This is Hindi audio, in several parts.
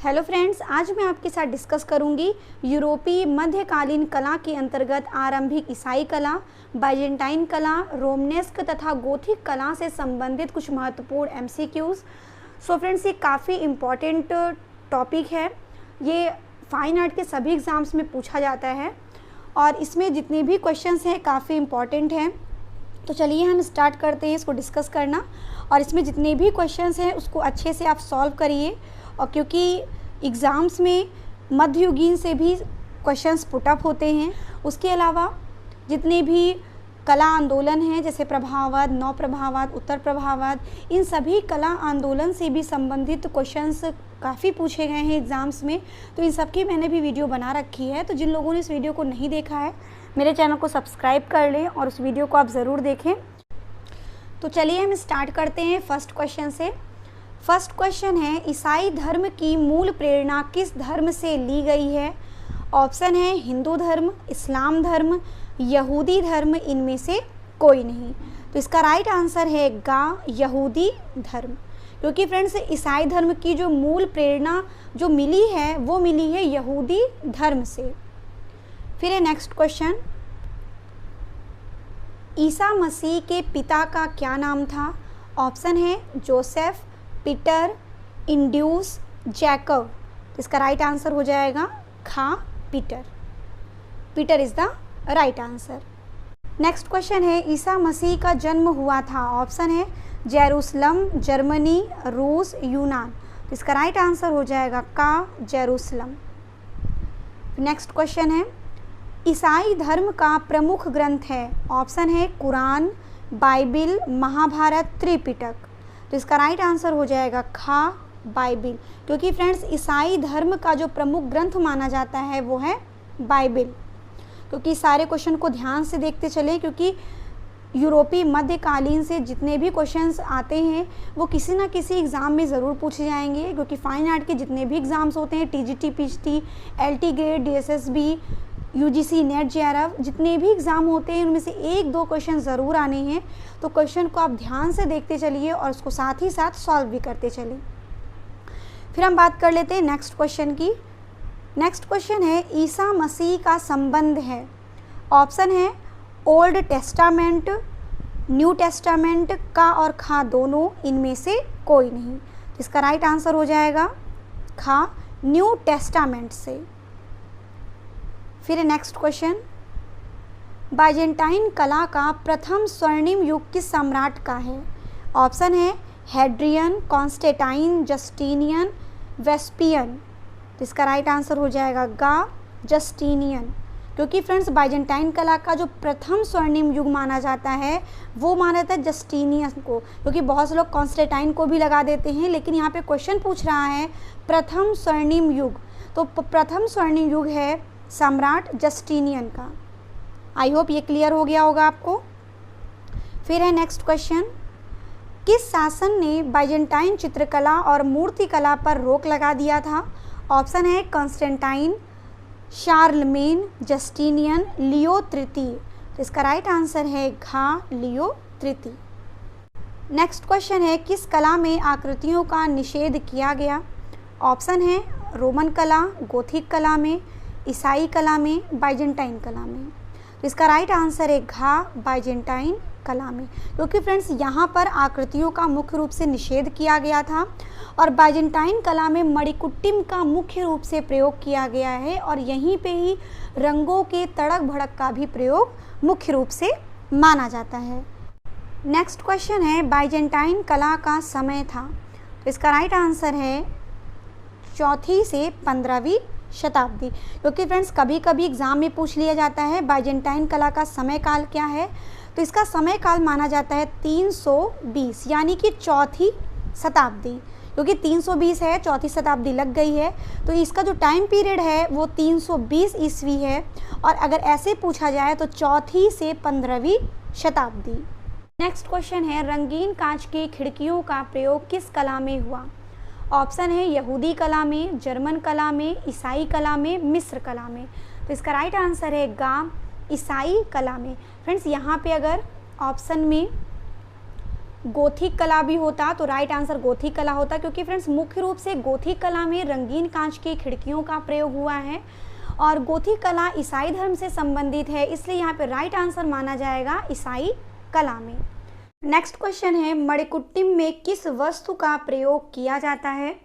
हेलो फ्रेंड्स, आज मैं आपके साथ डिस्कस करूंगी यूरोपीय मध्यकालीन कला के अंतर्गत आरंभिक ईसाई कला, बाइजेंटाइन कला, रोमनेस्क तथा गोथिक कला से संबंधित कुछ महत्वपूर्ण एमसीक्यूज़। सो फ्रेंड्स, ये काफ़ी इम्पॉर्टेंट टॉपिक है। ये फाइन आर्ट के सभी एग्ज़ाम्स में पूछा जाता है और इसमें जितने भी क्वेश्चंस हैं काफ़ी इम्पॉर्टेंट हैं। तो चलिए हम स्टार्ट करते हैं इसको डिस्कस करना, और इसमें जितने भी क्वेश्चंस हैं उसको अच्छे से आप सॉल्व करिए। और क्योंकि एग्ज़ाम्स में मध्ययुगीन से भी क्वेश्चंस पुटअप होते हैं, उसके अलावा जितने भी कला आंदोलन हैं जैसे प्रभाववाद, नव प्रभाववाद, उत्तर प्रभाववाद, इन सभी कला आंदोलन से भी संबंधित क्वेश्चंस काफ़ी पूछे गए हैं एग्ज़ाम्स में। तो इन सब की मैंने भी वीडियो बना रखी है, तो जिन लोगों ने इस वीडियो को नहीं देखा है मेरे चैनल को सब्सक्राइब कर लें और उस वीडियो को आप ज़रूर देखें। तो चलिए हम स्टार्ट करते हैं फर्स्ट क्वेश्चन से। फर्स्ट क्वेश्चन है, ईसाई धर्म की मूल प्रेरणा किस धर्म से ली गई है? ऑप्शन है हिंदू धर्म, इस्लाम धर्म, यहूदी धर्म, इनमें से कोई नहीं। तो इसका राइट आंसर है गा, यहूदी धर्म। क्योंकि फ्रेंड्स, ईसाई धर्म की जो मूल प्रेरणा जो मिली है वो मिली है यहूदी धर्म से। फिर है नेक्स्ट क्वेश्चन, ईसा मसीह के पिता का क्या नाम था? ऑप्शन है जोसेफ, पीटर, इंड्यूस, जैकब। इसका राइट आंसर हो जाएगा खा, Peter. Peter is the right answer. Next question है, ईसा मसीह का जन्म हुआ था? ऑप्शन है जेरूसलम, जर्मनी, रूस, यूनान। इसका राइट आंसर हो जाएगा का, जेरूसलम। नेक्स्ट क्वेश्चन है, ईसाई धर्म का प्रमुख ग्रंथ है? ऑप्शन है कुरान, बाइबिल, महाभारत, त्रिपिटक। तो इसका राइट आंसर हो जाएगा खा, बाइबिल। क्योंकि फ्रेंड्स, ईसाई धर्म का जो प्रमुख ग्रंथ माना जाता है वो है बाइबिल। क्योंकि सारे क्वेश्चन को ध्यान से देखते चलें, क्योंकि यूरोपीय मध्यकालीन से जितने भी क्वेश्चंस आते हैं वो किसी ना किसी एग्ज़ाम में ज़रूर पूछे जाएंगे। क्योंकि फाइन आर्ट के जितने भी एग्ज़ाम्स होते हैं, TGT, PGT, LT grade, DSSB, UGC, net, JRF, जितने भी एग्ज़ाम होते हैं उनमें से एक दो क्वेश्चन ज़रूर आने हैं। तो क्वेश्चन को आप ध्यान से देखते चलिए और उसको साथ ही साथ सॉल्व भी करते चलिए। फिर हम बात कर लेते हैं नेक्स्ट क्वेश्चन की। नेक्स्ट क्वेश्चन है, ईसा मसीह का संबंध है? ऑप्शन है ओल्ड टेस्टामेंट, न्यू टेस्टामेंट, का और खा दोनों, इनमें से कोई नहीं। इसका राइट आंसर हो जाएगा खा, न्यू टेस्टामेंट से। फिर नेक्स्ट क्वेश्चन, बाइजेंटाइन कला का प्रथम स्वर्णिम युग किस सम्राट का है? ऑप्शन है हेड्रियन, कॉन्स्टेंटाइन, जस्टिनियन, वेस्पियन। तो इसका राइट आंसर हो जाएगा गा, जस्टिनियन। क्योंकि फ्रेंड्स, बाइजेंटाइन कला का जो प्रथम स्वर्णिम युग माना जाता है वो माना जाता है जस्टिनियन को। क्योंकि बहुत से लोग कॉन्स्टेंटाइन को भी लगा देते हैं, लेकिन यहाँ पे क्वेश्चन पूछ रहा है प्रथम स्वर्णिम युग, तो प्रथम स्वर्णिम युग है सम्राट जस्टिनियन का। आई होप ये क्लियर हो गया होगा आपको। फिर है नेक्स्ट क्वेश्चन, किस शासन ने बाइजेंटाइन चित्रकला और मूर्तिकला पर रोक लगा दिया था? ऑप्शन है कॉन्स्टेंटाइन, शार्लमेन, जस्टिनियन, लियो तृतीय। तो इसका राइट आंसर है घा, लियो तृतीय। नेक्स्ट क्वेश्चन है, किस कला में आकृतियों का निषेध किया गया? ऑप्शन है रोमन कला, गोथिक कला में, ईसाई कला में, बाइजेंटाइन कला में। तो इसका राइट आंसर है घा, बाइजेंटाइन कला में। क्योंकि फ्रेंड्स, यहाँ पर आकृतियों का मुख्य रूप से निषेध किया गया था और बाइजेंटाइन कला में मणिकुट्टिम का मुख्य रूप से प्रयोग किया गया है, और यहीं पे ही रंगों के तड़क भड़क का भी प्रयोग मुख्य रूप से माना जाता है। नेक्स्ट क्वेश्चन है, बाइजेंटाइन कला का समय था? तो इसका राइट आंसर है 4वीं से 15वीं शताब्दी। क्योंकि फ्रेंड्स, कभी कभी एग्ज़ाम में पूछ लिया जाता है बाइजेंटाइन कला का समय काल क्या है, तो इसका समय काल माना जाता है 320, यानी कि 4वीं शताब्दी। क्योंकि 320 है, 4वीं शताब्दी लग गई है, तो इसका जो टाइम पीरियड है वो 320 ईस्वी है। और अगर ऐसे पूछा जाए तो 4वीं से 15वीं शताब्दी। नेक्स्ट क्वेश्चन है, रंगीन कांच की खिड़कियों का प्रयोग किस कला में हुआ? ऑप्शन है यहूदी कला में, जर्मन कला में, ईसाई कला में, मिस्र कला में। तो इसका राइट आंसर है गा, ईसाई कला में। फ्रेंड्स, यहाँ पे अगर ऑप्शन में गोथिक कला भी होता तो राइट आंसर गोथिक कला होता, क्योंकि फ्रेंड्स मुख्य रूप से गोथिक कला में रंगीन कांच की खिड़कियों का प्रयोग हुआ है और गोथिक कला ईसाई धर्म से संबंधित है, इसलिए यहाँ पे राइट आंसर माना जाएगा ईसाई कला में। नेक्स्ट क्वेश्चन है, मणिकुट्टिम में किस वस्तु का प्रयोग किया जाता है?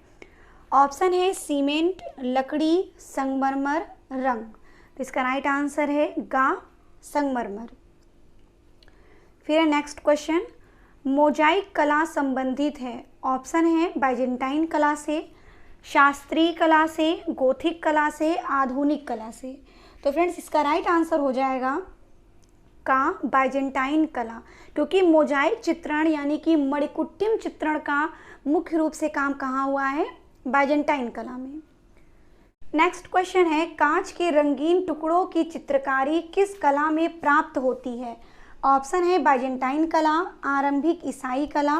ऑप्शन है सीमेंट, लकड़ी, संगमरमर, रंग। तो इसका राइट आंसर है गा, संगमरमर। फिर नेक्स्ट क्वेश्चन, मोजाइक कला संबंधित है। ऑप्शन है बाइजेंटाइन कला से, शास्त्रीय कला से, गोथिक कला से, आधुनिक कला से। तो फ्रेंड्स इसका राइट आंसर हो जाएगा का बाइजेंटाइन कला, क्योंकि मोजाइक चित्रण यानी कि मणिकुट्टिम चित्रण का मुख्य रूप से काम कहाँ हुआ है? बाइजेंटाइन कला में। नेक्स्ट क्वेश्चन है, कांच के रंगीन टुकड़ों की चित्रकारी किस कला में प्राप्त होती है? ऑप्शन है बाइजेंटाइन कला, आरंभिक ईसाई कला,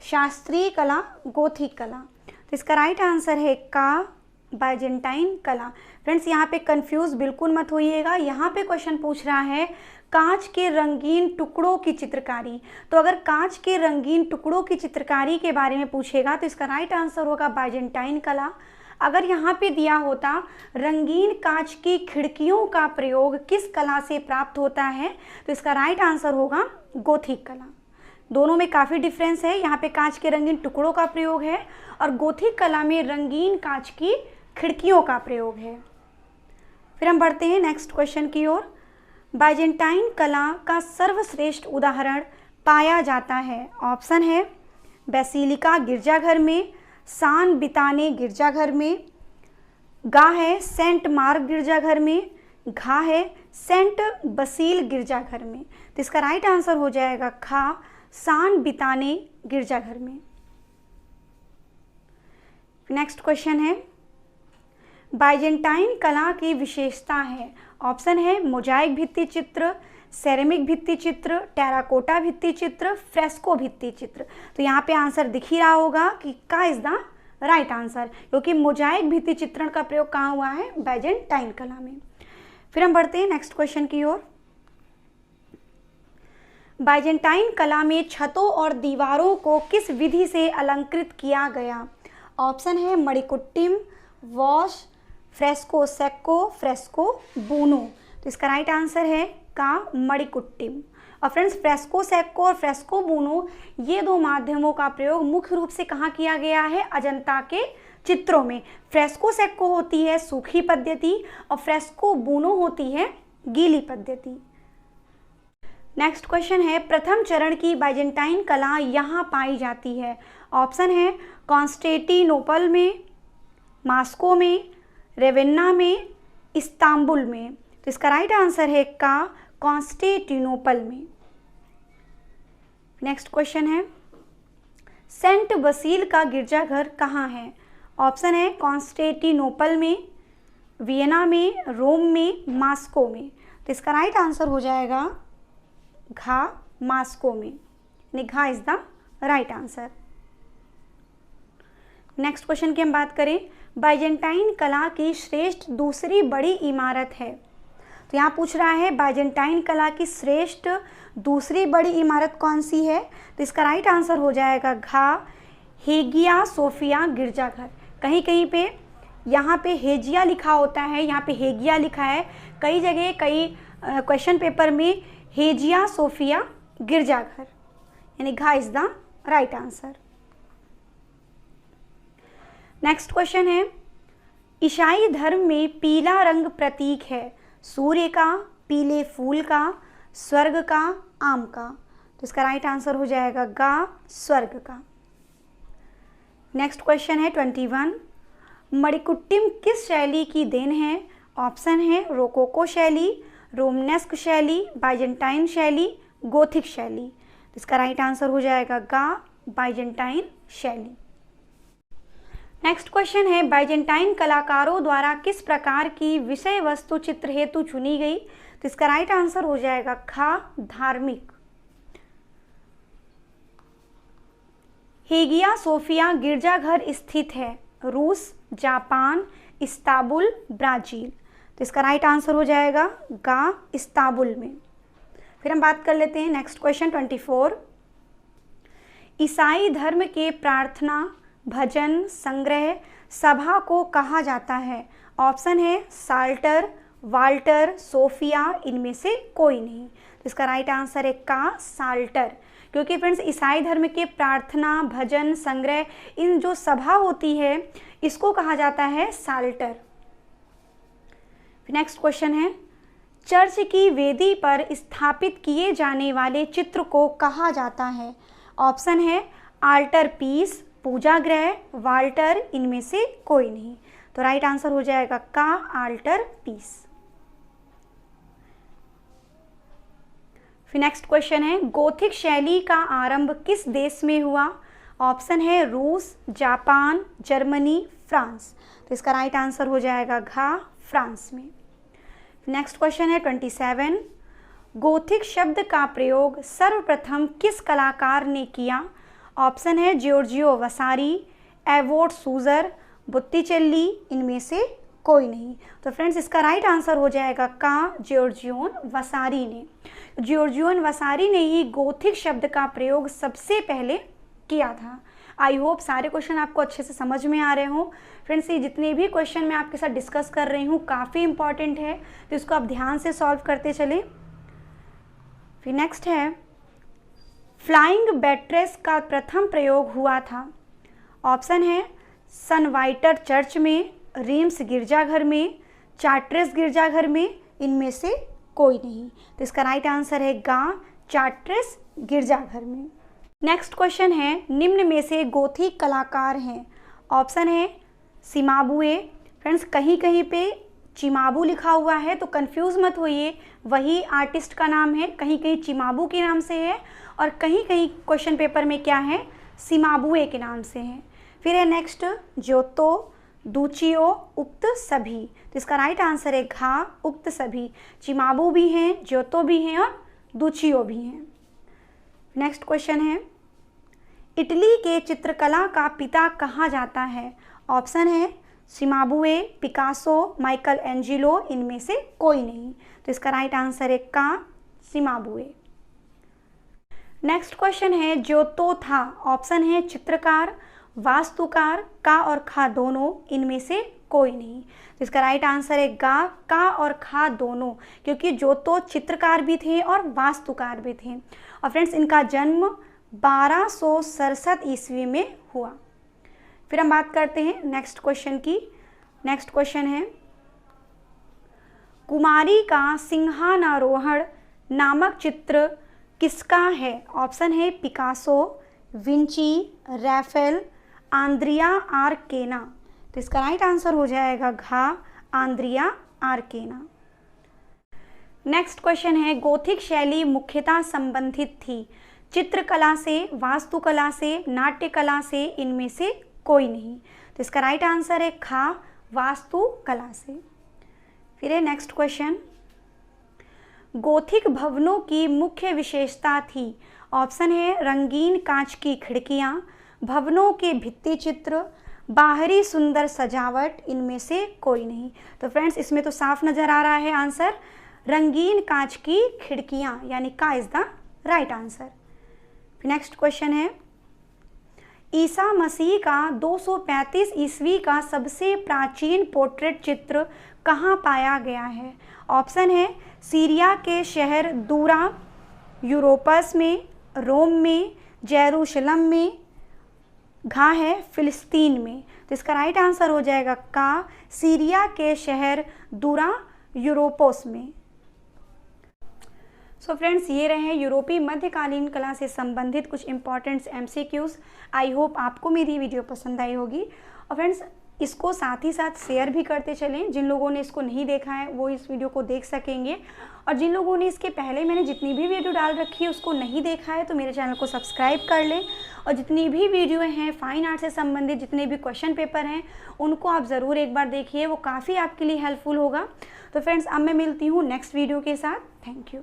शास्त्रीय कला, गोथिक कला। तो इसका राइट आंसर है का बाइजेंटाइन कला। फ्रेंड्स यहाँ पे कंफ्यूज बिल्कुल मत होइएगा, यहाँ पे क्वेश्चन पूछ रहा है कांच के रंगीन टुकड़ों की चित्रकारी। तो अगर कांच के रंगीन टुकड़ों की चित्रकारी के बारे में पूछेगा तो इसका राइट आंसर होगा बाइजेंटाइन कला। अगर यहाँ पे दिया होता रंगीन कांच की खिड़कियों का प्रयोग किस कला से प्राप्त होता है तो इसका राइट आंसर होगा गोथिक कला। दोनों में काफ़ी डिफरेंस है, यहाँ पे कांच के रंगीन टुकड़ों का प्रयोग है और गोथिक कला में रंगीन कांच की खिड़कियों का प्रयोग है। फिर हम बढ़ते हैं नेक्स्ट क्वेश्चन की ओर। बाइजेंटाइन कला का सर्वश्रेष्ठ उदाहरण पाया जाता है। ऑप्शन है बेसिलिका गिरजाघर में, सान बिताने गिरजाघर में, गा है सेंट मार्क गिरजाघर में, घा है सेंट बसील गिरजाघर में। तो इसका राइट आंसर हो जाएगा खा, सान बिताने गिरजाघर में। नेक्स्ट क्वेश्चन है, बाइजेंटाइन कला की विशेषता है। ऑप्शन है मोजाइक भित्ति चित्र, सेरेमिक भित्ति चित्र, टेराकोटा भित्ति चित्र, फ्रेस्को भित्ति चित्र। तो यहाँ पे आंसर दिख ही रहा होगा कि का इज द राइट आंसर, क्योंकि मोजाइक भित्ति चित्रण का प्रयोग कहाँ हुआ है? बाइजेंटाइन कला में। फिर हम बढ़ते हैं नेक्स्ट क्वेश्चन की ओर। बाइजेंटाइन कला में छतों और दीवारों को किस विधि से अलंकृत किया गया? ऑप्शन है मणिकुट्टिम, वॉश, फ्रेस्को सेक्को, फ्रेस्को बूनो। तो इसका राइट आंसर है का मणिकुट्टिम। और फ्रेंड्स फ्रेस्को सेक्को और फ्रेस्को बूनो ये दो माध्यमों का प्रयोग मुख्य रूप से कहाँ किया गया है? अजंता के चित्रों में। फ्रेस्को सेक्को होती है सूखी पद्धति और फ्रेस्को बूनो होती है गीली पद्धति। नेक्स्ट क्वेश्चन है, प्रथम चरण की बाइजेंटाइन कला यहाँ पाई जाती है। ऑप्शन है कॉन्स्टेंटिनोपल में, मास्को में, रेवेन्ना में, इस्तांबुल में। तो इसका राइट आंसर है का कॉन्स्टेंटिनोपल में। नेक्स्ट क्वेश्चन है, सेंट बसील का गिरजाघर कहाँ है? ऑप्शन है कॉन्स्टेंटिनोपल में, वियना में, रोम में, मास्को में। तो इसका राइट आंसर हो जाएगा घा, मास्को में। यानी घा is the right answer. Next question की हम बात करें, बाइजेंटाइन कला की श्रेष्ठ दूसरी बड़ी इमारत है। तो यहाँ पूछ रहा है बाइजेंटाइन कला की श्रेष्ठ दूसरी बड़ी इमारत कौन सी है? तो इसका राइट आंसर हो जाएगा घा, हेगिया सोफिया गिरजाघर। कहीं कहीं पे यहाँ पे हेजिया लिखा होता है, यहाँ पे हेगिया लिखा है, कई जगह कई क्वेश्चन पेपर में हेजिया सोफिया गिरजाघर, यानी घा is the right answer. Next question है, ईसाई धर्म में पीला रंग प्रतीक है सूर्य का, पीले फूल का, स्वर्ग का, आम का। तो इसका राइट आंसर हो जाएगा गा, स्वर्ग का। नेक्स्ट क्वेश्चन है 21, मणिकुट्टिम किस शैली की देन है? ऑप्शन है रोकोको शैली, रोमनेस्क शैली, बाइजेंटाइन शैली, गोथिक शैली। तो इसका राइट आंसर हो जाएगा गा, बाइजेंटाइन शैली। नेक्स्ट क्वेश्चन है, बाइजेंटाइन कलाकारों द्वारा किस प्रकार की विषय वस्तु चित्र हेतु चुनी गई? तो इसका राइट आंसर हो जाएगा खा, धार्मिक। हेगिया सोफिया गिरजाघर स्थित है रूस, जापान, इस्तांबुल, ब्राजील। तो इसका राइट आंसर हो जाएगा गा, इस्तांबुल में। फिर हम बात कर लेते हैं नेक्स्ट क्वेश्चन 24, ईसाई धर्म के प्रार्थना भजन संग्रह सभा को कहा जाता है? ऑप्शन है साल्टर, वाल्टर, सोफिया, इनमें से कोई नहीं। तो इसका राइट आंसर है का साल्टर, क्योंकि फ्रेंड्स ईसाई धर्म के प्रार्थना भजन संग्रह इन जो सभा होती है इसको कहा जाता है साल्टर। नेक्स्ट क्वेश्चन है, चर्च की वेदी पर स्थापित किए जाने वाले चित्र को कहा जाता है? ऑप्शन है आल्टर पीस, पूजा ग्रह, वाल्टर, इनमें से कोई नहीं। तो राइट आंसर हो जाएगा का आल्टर पीस। फिर नेक्स्ट क्वेश्चन है, गोथिक शैली का आरंभ किस देश में हुआ? ऑप्शन है रूस, जापान, जर्मनी, फ्रांस। तो इसका राइट आंसर हो जाएगा घा, फ्रांस में। नेक्स्ट क्वेश्चन है 27, गोथिक शब्द का प्रयोग सर्वप्रथम किस कलाकार ने किया? ऑप्शन है जियोर्जियो वसारी, एवोर्ड सूजर, बुत्तिचेल्ली, इनमें से कोई नहीं। तो फ्रेंड्स इसका राइट आंसर हो जाएगा का जियोर्जियोन वसारी ने। जियोर्जियोन वसारी ने ही गोथिक शब्द का प्रयोग सबसे पहले किया था। आई होप सारे क्वेश्चन आपको अच्छे से समझ में आ रहे हों। फ्रेंड्स ये जितने भी क्वेश्चन मैं आपके साथ डिस्कस कर रही हूँ काफ़ी इंपॉर्टेंट है, तो इसको आप ध्यान से सॉल्व करते चलें। फिर नेक्स्ट है, फ्लाइंग बैट्रेस का प्रथम प्रयोग हुआ था? ऑप्शन है सनवाइटर चर्च में, रीम्स गिरजाघर में, चार्ट्रेस गिरजाघर में, इनमें से कोई नहीं। तो इसका राइट आंसर है गा, चार्ट्रेस गिरजाघर में। नेक्स्ट क्वेश्चन है, निम्न में से गोथिक कलाकार हैं? ऑप्शन है सिमाबुए। फ्रेंड्स कहीं कहीं पे चिमाबू लिखा हुआ है तो कंफ्यूज मत होइए, वही आर्टिस्ट का नाम है, कहीं कहीं चिमाबू के नाम से है और कहीं कहीं क्वेश्चन पेपर में क्या है सिमाबुए के नाम से है। फिर है नेक्स्ट ज्योतो, दूचियो, उक्त सभी। तो इसका राइट आंसर है घा, उक्त सभी। चिमाबू भी हैं, ज्योतो भी हैं और दूचियो भी हैं। नेक्स्ट क्वेश्चन है, इटली के चित्रकला का पिता कहा जाता है? ऑप्शन है सिमाबुए, पिकासो, माइकल एंजिलो, इनमें से कोई नहीं। तो इसका राइट आंसर है का सिमाबुए। नेक्स्ट क्वेश्चन है, ज्योतो था? ऑप्शन है चित्रकार, वास्तुकार, का और खा दोनों, इनमें से कोई नहीं। तो इसका राइट आंसर है गा, का और खा दोनों, क्योंकि ज्योतो चित्रकार भी थे और वास्तुकार भी थे। और फ्रेंड्स इनका जन्म 1267 ईस्वी में हुआ। फिर हम बात करते हैं नेक्स्ट क्वेश्चन की। नेक्स्ट क्वेश्चन है, कुमारी का सिंहानारोहण नामक चित्र किसका है? ऑप्शन है पिकासो, विंची, रैफेल, आंद्रिया आर्केना। तो इसका राइट आंसर हो जाएगा घा, आंद्रिया आर्केना। नेक्स्ट क्वेश्चन है, गोथिक शैली मुख्यतः संबंधित थी चित्रकला से, वास्तुकला से, नाट्यकला से, इनमें से कोई नहीं। तो इसका राइट आंसर है खा, वास्तुकला से। फिर है नेक्स्ट क्वेश्चन, गोथिक भवनों की मुख्य विशेषता थी? ऑप्शन है रंगीन कांच की खिड़कियां, भवनों के भित्ति चित्र, बाहरी सुंदर सजावट, इनमें से कोई नहीं। तो फ्रेंड्स इसमें तो साफ नजर आ रहा है आंसर रंगीन कांच की खिड़कियां, यानी का is the right answer. Next question है, ईसा मसीह का 235 ईस्वी का सबसे प्राचीन पोर्ट्रेट चित्र कहाँ पाया गया है? ऑप्शन है सीरिया के शहर दूरा, यूरोपस में, रोम में, जेरूशलम में, घा है फिलिस्तीन में। तो इसका राइट आंसर हो जाएगा का, सीरिया के शहर दूरा, यूरोपोस में। सो फ्रेंड्स ये रहे यूरोपीय मध्यकालीन कला से संबंधित कुछ इंपॉर्टेंट MCQs। आई होप आपको मेरी वीडियो पसंद आई होगी और फ्रेंड्स इसको साथ ही साथ शेयर भी करते चलें। जिन लोगों ने इसको नहीं देखा है वो इस वीडियो को देख सकेंगे और जिन लोगों ने इसके पहले मैंने जितनी भी वीडियो डाल रखी है उसको नहीं देखा है तो मेरे चैनल को सब्सक्राइब कर लें और जितनी भी वीडियो हैं फाइन आर्ट से संबंधित जितने भी क्वेश्चन पेपर हैं उनको आप ज़रूर एक बार देखिए, वो काफ़ी आपके लिए हेल्पफुल होगा। तो फ्रेंड्स अब मैं मिलती हूँ नेक्स्ट वीडियो के साथ। Thank you.